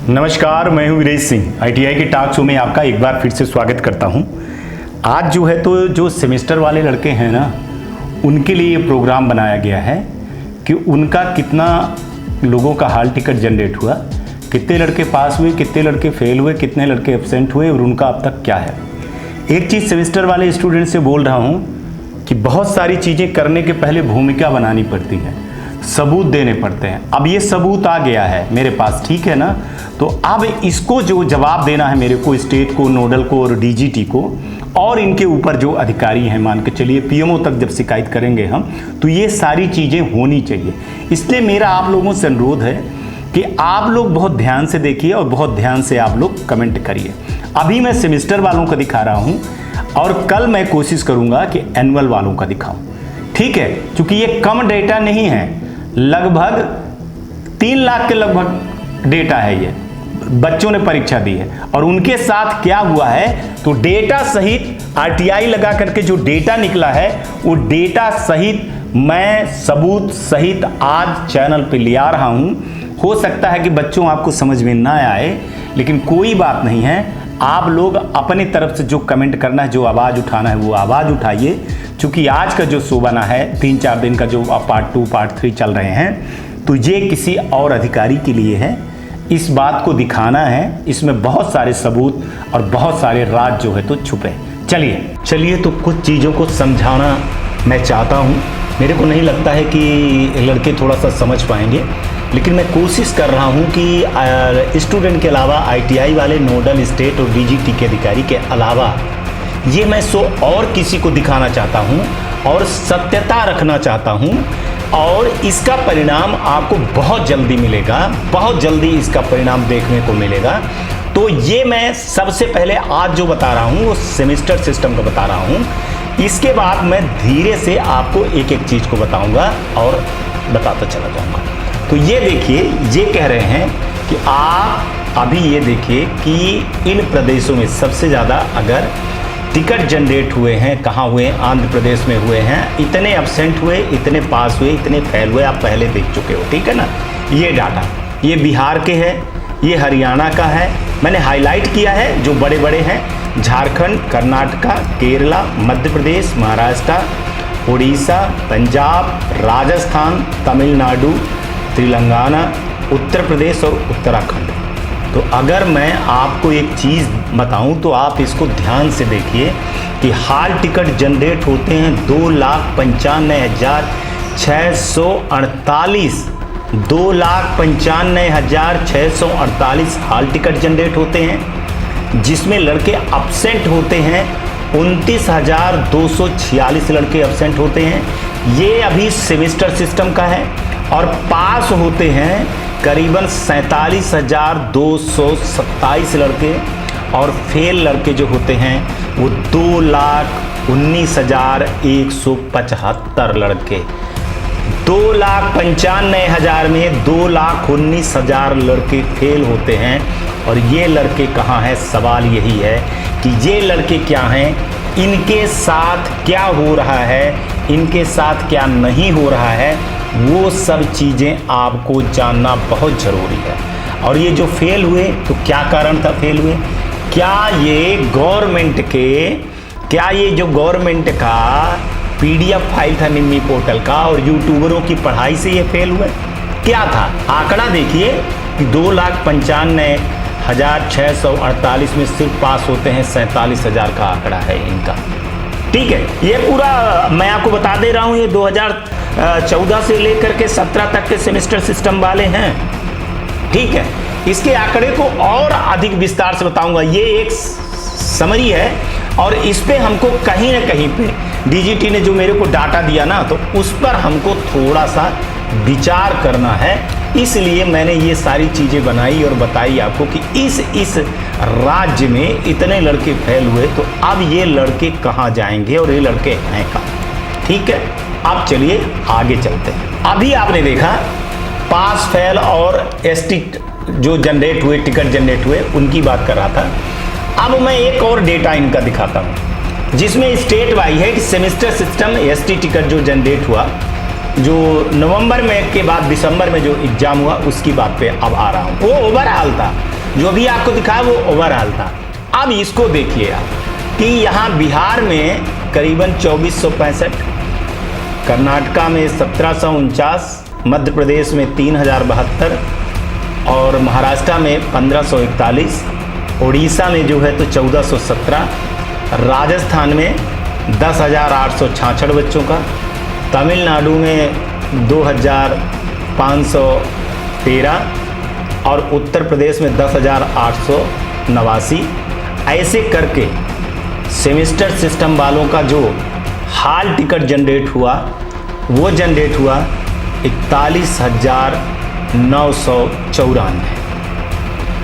नमस्कार, मैं हूं वीरेश सिंह। आईटीआई के टॉक शो में आपका एक बार फिर से स्वागत करता हूं। आज जो है तो जो सेमेस्टर वाले लड़के हैं ना, उनके लिए ये प्रोग्राम बनाया गया है कि उनका कितना लोगों का हाल टिकट जनरेट हुआ, कितने लड़के पास हुए, कितने लड़के फेल हुए, कितने लड़के एब्सेंट हुए और उनका अब तक क्या है। एक चीज़ सेमेस्टर वाले स्टूडेंट से बोल रहा हूँ कि बहुत सारी चीज़ें करने के पहले भूमिका बनानी पड़ती है, सबूत देने पड़ते हैं। अब ये सबूत आ गया है मेरे पास, ठीक है ना। तो अब इसको जो जवाब देना है मेरे को, स्टेट को, नोडल को और डीजीटी को और इनके ऊपर जो अधिकारी हैं, मान के चलिए पीएमओ तक जब शिकायत करेंगे हम, तो ये सारी चीज़ें होनी चाहिए। इसलिए मेरा आप लोगों से अनुरोध है कि आप लोग बहुत ध्यान से देखिए और बहुत ध्यान से आप लोग कमेंट करिए। अभी मैं सेमेस्टर वालों का दिखा रहा हूँ और कल मैं कोशिश करूँगा कि एनुअल वालों का दिखाऊँ, ठीक है। क्योंकि ये कम डेटा नहीं है, लगभग 3 लाख के लगभग डेटा है। ये बच्चों ने परीक्षा दी है और उनके साथ क्या हुआ है, तो डेटा सहित आरटीआई लगा करके जो डेटा निकला है, वो डेटा सहित मैं सबूत सहित आज चैनल पे ले आ रहा हूं। हो सकता है कि बच्चों आपको समझ में ना आए, लेकिन कोई बात नहीं है। आप लोग अपनी तरफ से जो कमेंट करना है, जो आवाज़ उठाना है, वो आवाज़ उठाइए। क्योंकि आज का जो शो बना है, 3-4 दिन का जो पार्ट 2 पार्ट 3 चल रहे हैं, तो ये किसी और अधिकारी के लिए है। इस बात को दिखाना है, इसमें बहुत सारे सबूत और बहुत सारे राज जो है तो छुपे हैं। चलिए तो कुछ चीज़ों को समझाना मैं चाहता हूँ। मेरे को नहीं लगता है कि लड़के थोड़ा सा समझ पाएंगे, लेकिन मैं कोशिश कर रहा हूँ कि स्टूडेंट के अलावा आईटीआई वाले, नोडल, स्टेट और डीजीटी के अधिकारी के अलावा ये मैं शो और किसी को दिखाना चाहता हूँ और सत्यता रखना चाहता हूँ। और इसका परिणाम आपको बहुत जल्दी मिलेगा, बहुत जल्दी इसका परिणाम देखने को मिलेगा। तो ये मैं सबसे पहले आज जो बता रहा हूँ वो सेमेस्टर सिस्टम का बता रहा हूँ। इसके बाद मैं धीरे से आपको एक एक चीज़ को बताऊँगा और बताता चला जाऊँगा। तो ये देखिए, ये कह रहे हैं कि आप अभी ये देखिए कि इन प्रदेशों में सबसे ज़्यादा अगर टिकट जनरेट हुए हैं, कहाँ हुए हैं, आंध्र प्रदेश में हुए हैं। इतने एब्सेंट हुए, इतने पास हुए, इतने फेल हुए, आप पहले देख चुके हो, ठीक है ना। ये डाटा ये बिहार के है, ये हरियाणा का है। मैंने हाईलाइट किया है जो बड़े बड़े हैं: झारखंड, कर्नाटका, केरला, मध्य प्रदेश, महाराष्ट्र, उड़ीसा, पंजाब, राजस्थान, तमिलनाडु, तेलंगाना, उत्तर प्रदेश और उत्तराखंड। तो अगर मैं आपको एक चीज़ बताऊं तो आप इसको ध्यान से देखिए कि हाल टिकट जनरेट होते हैं 2,95,648 2,95,648 हाल टिकट जनरेट होते हैं, जिसमें लड़के अब्सेंट होते हैं 29,246 लड़के अब्सेंट होते हैं। ये अभी सेमेस्टर सिस्टम का है। और पास होते हैं करीबन 47,227 लड़के और फेल लड़के जो होते हैं वो 2,19,175 लड़के। 2,95,000 में 2,19,000 लड़के फेल होते हैं। और ये लड़के कहाँ हैं, सवाल यही है कि ये लड़के क्या हैं, इनके साथ क्या हो रहा है, इनके साथ क्या नहीं हो रहा है, वो सब चीज़ें आपको जानना बहुत ज़रूरी है। और ये जो फेल हुए, तो क्या कारण था फेल हुए? क्या ये जो गवर्नमेंट का पीडीएफ फाइल था निम्मी पोर्टल का और यूट्यूबरों की पढ़ाई से ये फेल हुए? क्या था आंकड़ा? देखिए कि 2,95,648 में सिर्फ पास होते हैं 47,000 का आंकड़ा है इनका, ठीक है। ये पूरा मैं आपको बता दे रहा हूँ, ये 2014 से लेकर के 17 तक के सेमेस्टर सिस्टम वाले हैं, ठीक है। इसके आंकड़े को और अधिक विस्तार से बताऊंगा। ये एक समरी है और इस पे हमको कहीं ना कहीं पे डीजीटी ने जो मेरे को डाटा दिया ना, तो उस पर हमको थोड़ा सा विचार करना है। इसलिए मैंने ये सारी चीज़ें बनाई और बताई आपको कि इस राज्य में इतने लड़के फेल हुए, तो अब ये लड़के कहाँ जाएंगे और ये लड़के हैं कहाँ, ठीक है। अब चलिए आगे चलते हैं। अभी आपने देखा पास फेल और एसटी जो जनरेट हुए, टिकट जनरेट हुए, उनकी बात कर रहा था। अब मैं एक और डेटा इनका दिखाता हूँ, जिसमें स्टेट वाइज है कि सेमेस्टर सिस्टम एसटी टिकट जो जनरेट हुआ, जो नवंबर में के बाद दिसंबर में जो एग्जाम हुआ, उसकी बात पे अब आ रहा हूँ। वो ओवरऑल था जो भी आपको दिखा वो ओवरऑल था। अब इसको देखिए आप कि यहाँ बिहार में करीबन 2465, कर्नाटका में 1749, मध्य प्रदेश में 3072 और महाराष्ट्र में 1541, उड़ीसा में जो है तो 1417, राजस्थान में 10,866 बच्चों का, तमिलनाडु में 2,513 और उत्तर प्रदेश में 10,889। ऐसे करके सेमेस्टर सिस्टम वालों का जो हाल टिकट जनरेट हुआ वो जनरेट हुआ 41,994।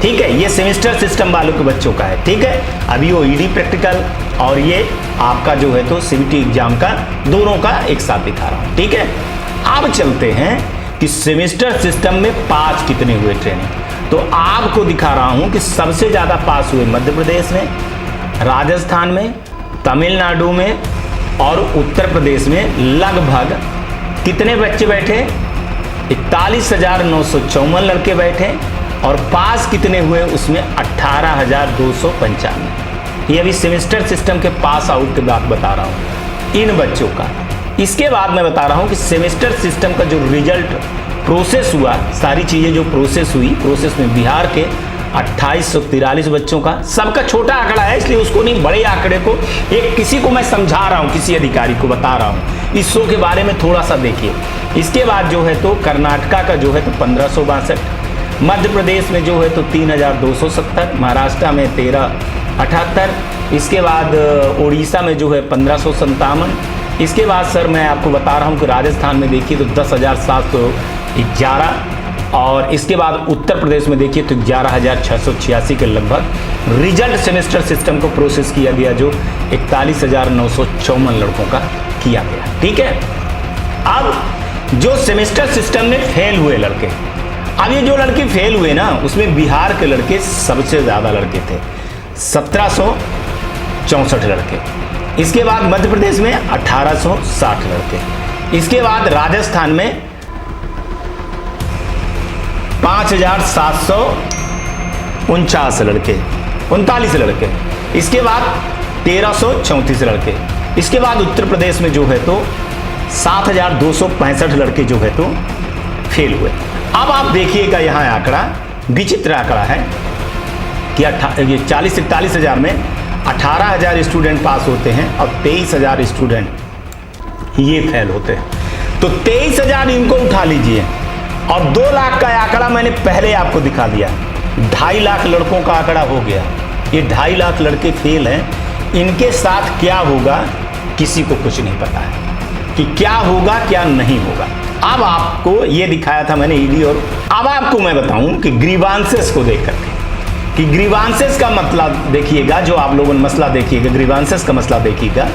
ठीक है, ये सेमेस्टर सिस्टम वालों के बच्चों का है। ठीक है, अभी वो ईडी प्रैक्टिकल और ये आपका जो है तो सीबीटी एग्जाम का दोनों का एक साथ दिखा रहा हूं। ठीक है, अब चलते हैं कि सेमेस्टर सिस्टम में पास कितने हुए ट्रेनिंग। तो आपको दिखा रहा हूं कि सबसे ज्यादा पास हुए मध्य प्रदेश में, राजस्थान में, तमिलनाडु में और उत्तर प्रदेश में। लगभग कितने बच्चे बैठे? 41,954 लड़के बैठे और पास कितने हुए उसमें? 18,295। ये अभी सेमेस्टर सिस्टम के पास आउट के बाद बता रहा हूं इन बच्चों का। इसके बाद मैं बता रहा हूं कि सेमेस्टर सिस्टम का जो रिजल्ट प्रोसेस हुआ, सारी चीजें जो प्रोसेस हुई, प्रोसेस में बिहार के 2843 बच्चों का, सबका छोटा आंकड़ा है इसलिए उसको नहीं, बड़े आंकड़े को एक किसी को मैं समझा रहा हूं, किसी अधिकारी को बता रहा हूं। इस शो के बारे में थोड़ा सा देखिए। इसके बाद जो है तो कर्नाटका का जो है तो 1562, मध्य प्रदेश में जो है तो 3,270, महाराष्ट्र में 1378, इसके बाद उड़ीसा में जो है 1557। इसके बाद सर मैं आपको बता रहा हूं कि राजस्थान में देखिए तो 10,711 और इसके बाद उत्तर प्रदेश में देखिए तो 11,686 के लगभग रिजल्ट सेमेस्टर सिस्टम को प्रोसेस किया गया, जो 41,954 लड़कों का किया गया। ठीक है, अब जो सेमेस्टर सिस्टम में फेल हुए लड़के, अब ये जो लड़के फेल हुए ना उसमें बिहार के लड़के सबसे ज्यादा लड़के थे, 1764 लड़के। इसके बाद मध्य प्रदेश में 1860 लड़के। इसके बाद राजस्थान में 5,749 लड़के, 39 लड़के। इसके बाद 1,334 लड़के। इसके बाद उत्तर प्रदेश में जो है तो 7,265 लड़के जो है तो फेल हुए। अब आप देखिएगा यहाँ आंकड़ा विचित्र आंकड़ा है कि 40-41 हजार में 18,000 स्टूडेंट पास होते हैं और 23,000 स्टूडेंट ये फेल होते हैं। तो 23,000 इनको उठा लीजिए और 2 लाख का आंकड़ा मैंने पहले आपको दिखा दिया, 2.5 लाख लड़कों का आंकड़ा हो गया। ये 2.5 लाख लड़के फेल हैं, इनके साथ क्या होगा किसी को कुछ नहीं पता है कि क्या होगा क्या नहीं होगा। अब आपको ये दिखाया था मैंने ईडी, और अब आपको मैं बताऊं कि ग्रीवांसेस को देख करके, कि ग्रीवांसेस का मतलब देखिएगा, जो आप लोगों ने मसला देखिएगा, ग्रीवांसेस का मसला देखिएगा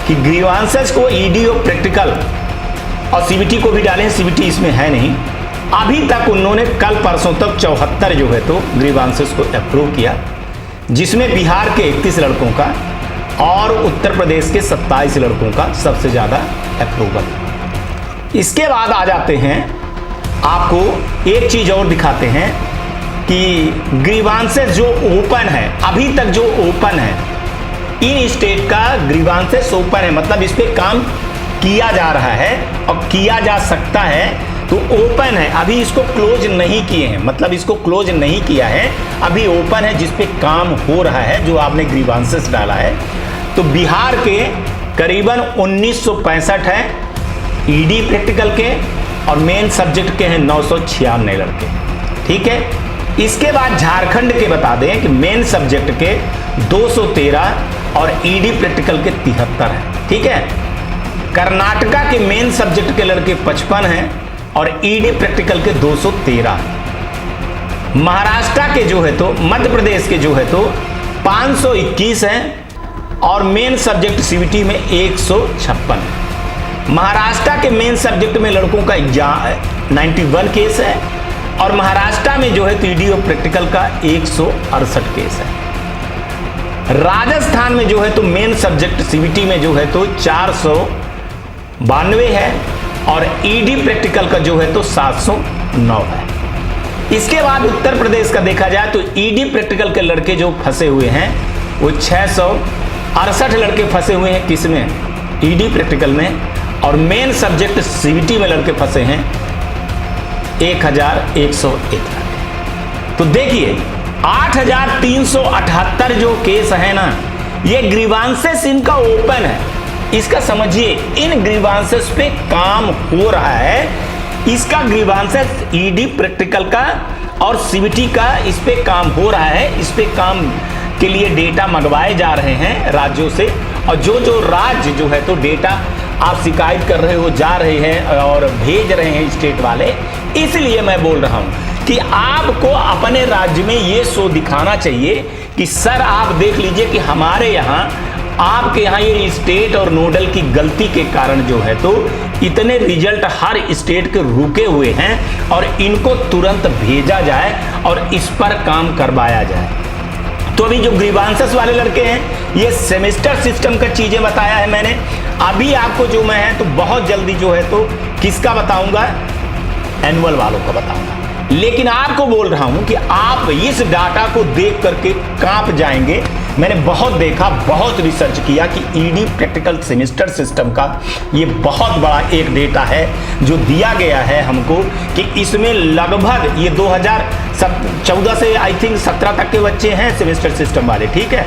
कि ग्रीवांसेस को ईडी और प्रैक्टिकल और सीबीटी को भी डालें, सीबीटी इसमें है नहीं। अभी तक उन्होंने कल परसों तक 74 जो है तो ग्रीवांसेस को अप्रूव किया, जिसमें बिहार के 31 लड़कों का और उत्तर प्रदेश के 27 लड़कों का सबसे ज्यादा अप्रूवल। इसके बाद आ जाते हैं, आपको एक चीज और दिखाते हैं कि ग्रीवांसेस जो ओपन है, अभी तक जो ओपन है, इन स्टेट का ग्रीवांसेस ओपन है, मतलब इस पे काम किया जा रहा है और किया जा सकता है, तो ओपन है। अभी इसको क्लोज नहीं किए हैं, मतलब इसको क्लोज नहीं किया है, अभी ओपन है, जिस पे काम हो रहा है, जो आपने ग्रीवांसेस डाला है। तो बिहार के करीबन 1965 है ईडी प्रैक्टिकल के और मेन सब्जेक्ट के हैं 996 लड़के। ठीक है, इसके बाद झारखंड के बता दें कि मेन सब्जेक्ट के 213 और ईडी प्रैक्टिकल के 73 हैं। ठीक है, कर्नाटका के मेन सब्जेक्ट के लड़के 55 हैं और ईडी प्रैक्टिकल के 213। महाराष्ट्र के जो है तो, मध्य प्रदेश के जो है तो 521 हैं और मेन सब्जेक्ट सीबीटी में 156। महाराष्ट्र के मेन सब्जेक्ट में लड़कों का 91 केस है और महाराष्ट्र में जो है तो ईडी और प्रैक्टिकल का 168 केस है। राजस्थान में जो है तो मेन सब्जेक्ट सीबीटी में जो है तो 492 है और ईडी प्रैक्टिकल का जो है तो 709 है। इसके बाद उत्तर प्रदेश का देखा जाए तो ईडी प्रैक्टिकल के लड़के जो फंसे हुए हैं वो 668 लड़के फंसे हुए हैं किसमें, ईडी प्रैक्टिकल में, और मेन सब्जेक्ट सीबीटी में लड़के फंसे हैं 1101 तो देखिए 8378 जो केस है ना, ये ग्रीवांसेस इनका ओपन है। इसका समझिए, इन ग्रीवांसेस पे काम हो रहा है। इसका ग्रीवांसेस ईडी प्रैक्टिकल का और सीबीटी का इस पे काम हो रहा है। इस पे काम के लिए डेटा मंगवाए जा रहे हैं राज्यों से, और जो राज्य जो है तो डेटा आप शिकायत कर रहे हो, जा रहे हैं और भेज रहे हैं स्टेट वाले। इसलिए मैं बोल रहा हूं कि आपको अपने राज्य में ये शो दिखाना चाहिए कि सर आप देख लीजिए कि हमारे यहाँ, आपके यहाँ ये स्टेट और नोडल की गलती के कारण जो है तो इतने रिजल्ट हर स्टेट के रुके हुए हैं, और इनको तुरंत भेजा जाए और इस पर काम करवाया जाए। तो अभी जो ग्रीवांसेस वाले लड़के हैं, ये सेमेस्टर सिस्टम का चीजें बताया है मैंने। अभी आपको जो मैं है तो बहुत जल्दी जो है तो किसका बताऊंगा, एनुअल वालों का बताऊंगा। लेकिन आपको बोल रहा हूं कि आप इस डाटा को देख करके कांप जाएंगे। मैंने बहुत देखा, बहुत रिसर्च किया कि ईडी प्रैक्टिकल सेमेस्टर सिस्टम का ये बहुत बड़ा एक डेटा है जो दिया गया है हमको, कि इसमें लगभग ये 2014 से आई थिंक 17 तक के बच्चे हैं सेमेस्टर सिस्टम वाले, ठीक है।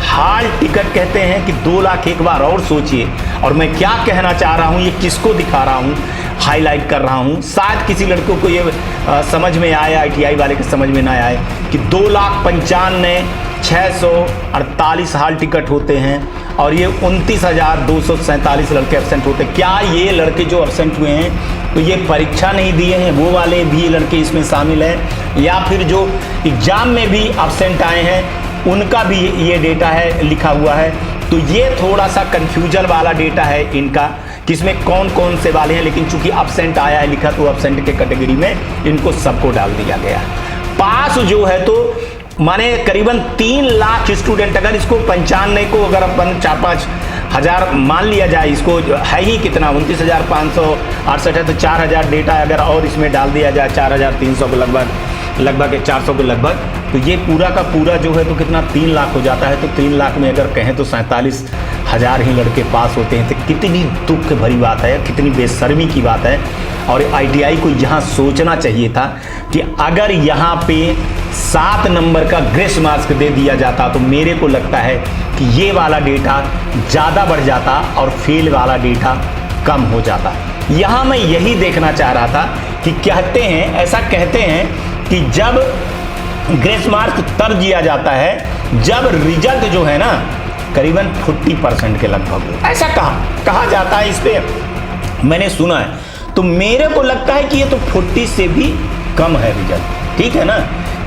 हाल टिकट कहते हैं कि 2 लाख। एक बार और सोचिए, और मैं क्या कहना चाह रहा हूं, ये किसको दिखा रहा हूं, हाईलाइट कर रहा हूं, शायद किसी लड़कों को ये समझ में आए, आईटीआई वाले के समझ में ना आए कि 2,95,648 हाल टिकट होते हैं और ये 29,247 लड़के एब्सेंट होते हैं। क्या ये लड़के जो एब्सेंट हुए हैं तो ये परीक्षा नहीं दिए हैं, वो वाले भी लड़के इसमें शामिल हैं, या फिर जो एग्जाम में भी एब्सेंट आए हैं उनका भी ये डेटा है, लिखा हुआ है। तो ये थोड़ा सा कंफ्यूजन वाला डेटा है इनका, किसमें कौन कौन से वाले हैं। लेकिन चूंकि एब्सेंट आया है लिखा, तो एब्सेंट के कैटेगरी में इनको सबको डाल दिया गया। पास जो है तो माने करीबन 3 लाख स्टूडेंट, अगर इसको 95 को अगर अपन 4-5 हजार मान लिया जाए, इसको है ही कितना 29,568 है, तो 4,000 डेटा अगर और इसमें डाल दिया जाए, 4,300 के लगभग 400 के लगभग, तो ये पूरा का पूरा जो है तो कितना 3 लाख हो जाता है। तो 3 लाख में अगर कहें तो 47,000 ही लड़के पास होते हैं। तो कितनी दुख भरी बात है, कितनी बेशर्मी की बात है। और आईटीआई को यहाँ सोचना चाहिए था कि अगर यहाँ पे 7 नंबर का ग्रेस मार्क्स दे दिया जाता तो मेरे को लगता है कि ये वाला डेटा ज़्यादा बढ़ जाता और फेल वाला डेटा कम हो जाता। यहाँ मैं यही देखना चाह रहा था कि कहते हैं, ऐसा कहते हैं कि जब ग्रेस मार्क्स तब दिया जाता है जब रिजल्ट जो है ना करीबन 40% के लगभग हो। ऐसा कहा जाता है, इस पे मैंने सुना है। तो मेरे को लगता है कि ये तो 40 से भी कम है रिजल्ट, ठीक है ना,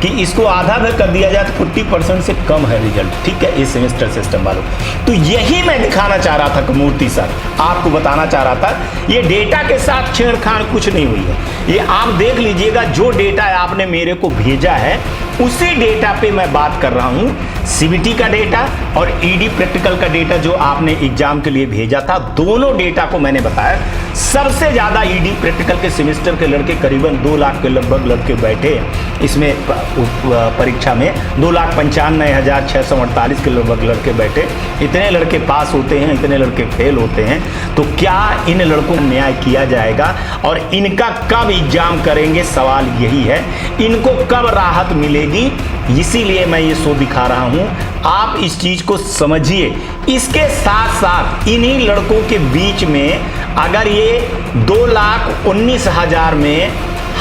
कि इसको आधा भी कर दिया जाए तो 40% से कम है रिजल्ट, ठीक है, इस सेमेस्टर सिस्टम वालों। तो यही मैं दिखाना चाह रहा था मूर्ति सर, आपको बताना चाह रहा था। ये डेटा के साथ छेड़खाड़ कुछ नहीं हुई है। ये आप देख लीजिएगा, जो डेटा आपने मेरे को भेजा है उसी डेटा पे मैं बात कर रहा हूँ। सीबीटी का डेटा और ईडी प्रैक्टिकल का डेटा जो आपने एग्जाम के लिए भेजा था, दोनों डेटा को मैंने बताया। सबसे ज्यादा ईडी प्रैक्टिकल के सेमेस्टर के लड़के करीबन 2 लाख के लगभग लड़के बैठे इसमें परीक्षा में, 2,95,648 के लगभग लड़के बैठे। इतने लड़के पास होते हैं, इतने लड़के फेल होते हैं। तो क्या इन लड़कों को न्याय किया जाएगा और इनका कब एग्जाम करेंगे, सवाल यही है। इनको कब राहत मिलेगी, इसीलिए मैं ये शो दिखा रहा हूं। आप इस चीज को समझिए। इसके साथ साथ इन्हीं लड़कों के बीच में अगर ये 2,19,000 में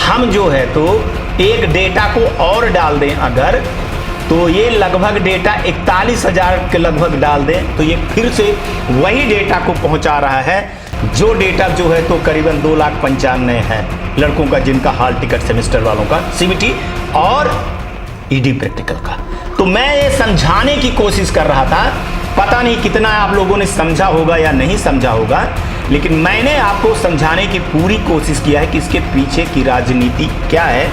हम जो है तो एक डेटा को और डाल दें अगर, तो ये लगभग डेटा 41,000 के लगभग डाल दें तो ये फिर से वही डेटा को पहुंचा रहा है जो डेटा जो है तो करीबन 2,95,000 है लड़कों का, जिनका हाल टिकट सेमेस्टर वालों का सीबीटी और ईडी प्रैक्टिकल का। तो मैं ये समझाने की कोशिश कर रहा था, पता नहीं कितना आप लोगों ने समझा होगा या नहीं समझा होगा, लेकिन मैंने आपको समझाने की पूरी कोशिश किया है कि इसके पीछे की राजनीति क्या है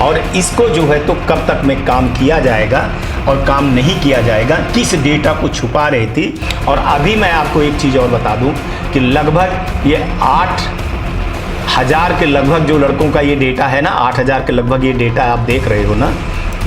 और इसको जो है तो कब तक में काम किया जाएगा और काम नहीं किया जाएगा, किस डेटा को छुपा रही थी। और अभी मैं आपको एक चीज़ और बता दूं कि लगभग ये 8 8,000 के लगभग जो लड़कों का ये डेटा है ना, 8,000 के लगभग ये डेटा आप देख रहे हो ना,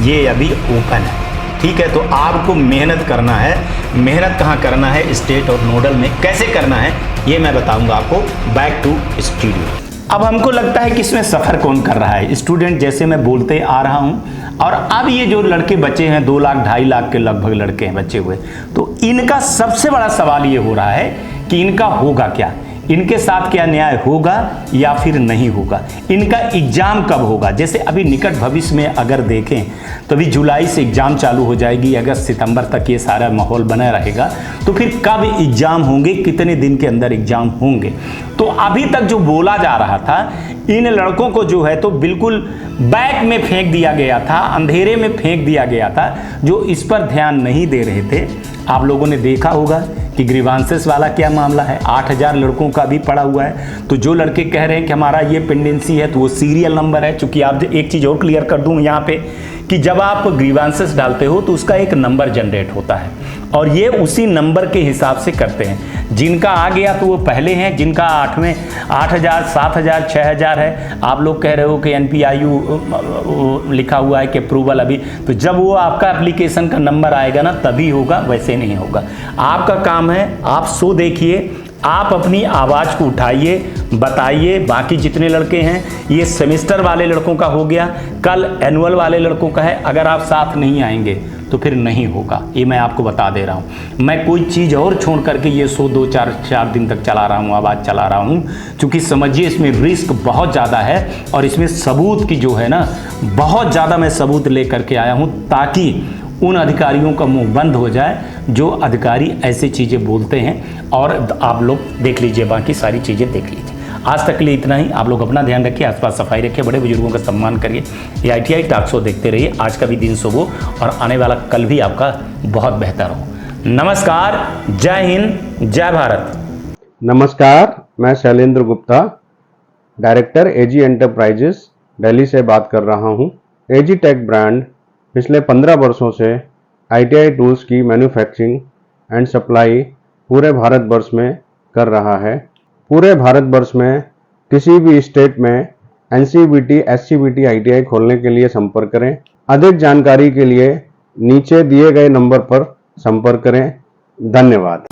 ये अभी ओपन है। ठीक है, तो आपको मेहनत करना है। मेहनत कहाँ करना है, स्टेट और नोडल में कैसे करना है ये मैं बताऊंगा आपको। Back to studio. अब हमको लगता है कि इसमें सफ़र कौन कर रहा है, स्टूडेंट जैसे मैं बोलते आ रहा हूं। और अब ये जो लड़के बचे हैं 2 लाख 2.5 लाख के लगभग लड़के हैं बचे हुए, तो इनका सबसे बड़ा सवाल ये हो रहा है कि इनका होगा क्या, इनके साथ क्या न्याय होगा या फिर नहीं होगा, इनका एग्जाम कब होगा। जैसे अभी निकट भविष्य में अगर देखें तो अभी जुलाई से एग्जाम चालू हो जाएगी, अगस्त सितंबर तक ये सारा माहौल बना रहेगा, तो फिर कब एग्जाम होंगे, कितने दिन के अंदर एग्जाम होंगे। तो अभी तक जो बोला जा रहा था, इन लड़कों को जो है तो बिल्कुल बैक में फेंक दिया गया था, अंधेरे में फेंक दिया गया था, जो इस पर ध्यान नहीं दे रहे थे। आप लोगों ने देखा होगा कि ग्रीवांसेस वाला क्या मामला है, 8,000 लड़कों का भी पड़ा हुआ है। तो जो लड़के कह रहे हैं कि हमारा ये पेंडेंसी है, तो वो सीरियल नंबर है। चूंकि आप एक चीज़ और क्लियर कर दूं यहाँ पे कि जब आप ग्रीवांसेस डालते हो तो उसका एक नंबर जनरेट होता है और ये उसी नंबर के हिसाब से करते हैं। जिनका आ गया तो वो पहले हैं, जिनका 8,000, 7,000, 6,000 है। आप लोग कह रहे हो कि NPIU लिखा हुआ है कि अप्रूवल अभी, तो जब वो आपका एप्लीकेशन का नंबर आएगा ना तभी होगा, वैसे नहीं होगा। आपका काम है आप शो देखिए, आप अपनी आवाज़ को उठाइए, बताइए। बाकी जितने लड़के हैं, ये सेमेस्टर वाले लड़कों का हो गया, कल एनुअल वाले लड़कों का है। अगर आप साथ नहीं आएंगे तो फिर नहीं होगा, ये मैं आपको बता दे रहा हूँ। मैं कोई चीज़ और छोड़ करके ये शो 2-4 दिन तक चला रहा हूँ, आवाज़ चला रहा हूँ, क्योंकि समझिए इसमें रिस्क बहुत ज़्यादा है और इसमें सबूत की जो है ना, बहुत ज़्यादा मैं सबूत ले करके आया हूँ, ताकि उन अधिकारियों का मुंह बंद हो जाए जो अधिकारी ऐसी चीज़ें बोलते हैं। और आप लोग देख लीजिए, बाकी सारी चीज़ें देख लीजिए। आज तक के लिए इतना ही। आप लोग अपना ध्यान रखिए, आसपास सफाई रखिए, बड़े बुजुर्गों का सम्मान करिए। ये ITI टॉक शो देखते रहिए। आज का भी दिन शुभ हो और आने वाला कल भी आपका बहुत बेहतर हो। नमस्कार, जय हिंद, जय भारत। नमस्कार, मैं Shailendra Gupta, director AG enterprises Delhi से बात कर रहा हूँ। AG टेक ब्रांड पिछले 15 वर्षों से ITI टूल्स की मैन्युफैक्चरिंग एंड सप्लाई पूरे भारतवर्ष में कर रहा है। पूरे भारतवर्ष में किसी भी स्टेट में NCVT, SCVT ITI खोलने के लिए संपर्क करें। अधिक जानकारी के लिए नीचे दिए गए नंबर पर संपर्क करें। धन्यवाद।